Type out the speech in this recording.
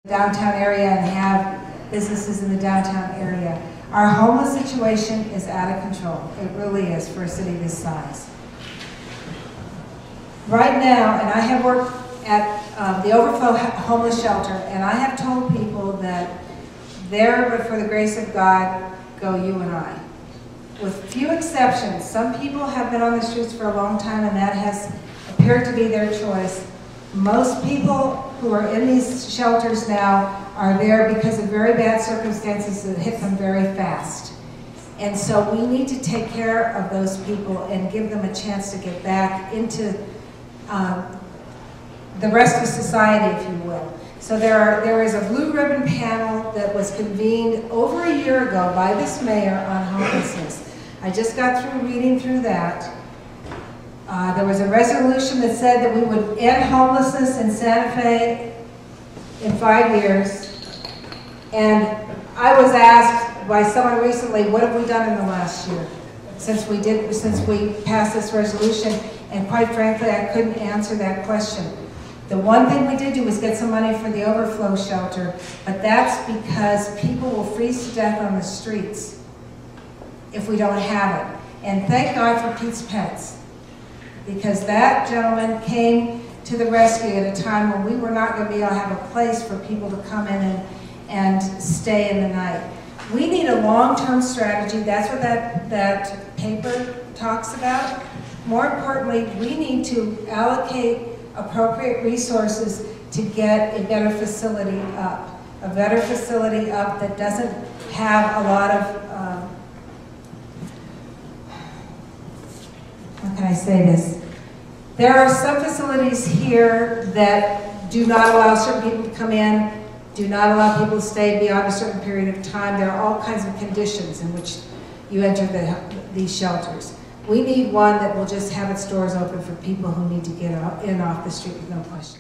Downtown area and have businesses in the downtown area. Our homeless situation is out of control. It really is for a city this size. Right now, and I have worked at the Overflow Homeless Shelter, and I have told people that there, but for the grace of God, go you and I. With few exceptions, some people have been on the streets for a long time and that has appeared to be their choice. Most people who are in these shelters now are there because of very bad circumstances that hit them very fast. And so we need to take care of those people and give them a chance to get back into the rest of society, if you will. So there is a blue ribbon panel that was convened over a year ago by this mayor on homelessness. I just got through reading through that. There was a resolution that said that we would end homelessness in Santa Fe in 5 years. And I was asked by someone recently, what have we done in the last year since we passed this resolution? And quite frankly, I couldn't answer that question. The one thing we did do was get some money for the Overflow Shelter, but that's because people will freeze to death on the streets if we don't have it. And thank God for Pete's Pets, because that gentleman came to the rescue at a time when we were not going to be able to have a place for people to come in and stay in the night. We need a long-term strategy. That's what that paper talks about. More importantly, we need to allocate appropriate resources to get a better facility up. A better facility up that doesn't have a lot of, how can I say this? There are some facilities here that do not allow certain people to come in, do not allow people to stay beyond a certain period of time. There are all kinds of conditions in which you enter these shelters. We need one that will just have its doors open for people who need to get in off the street with no question.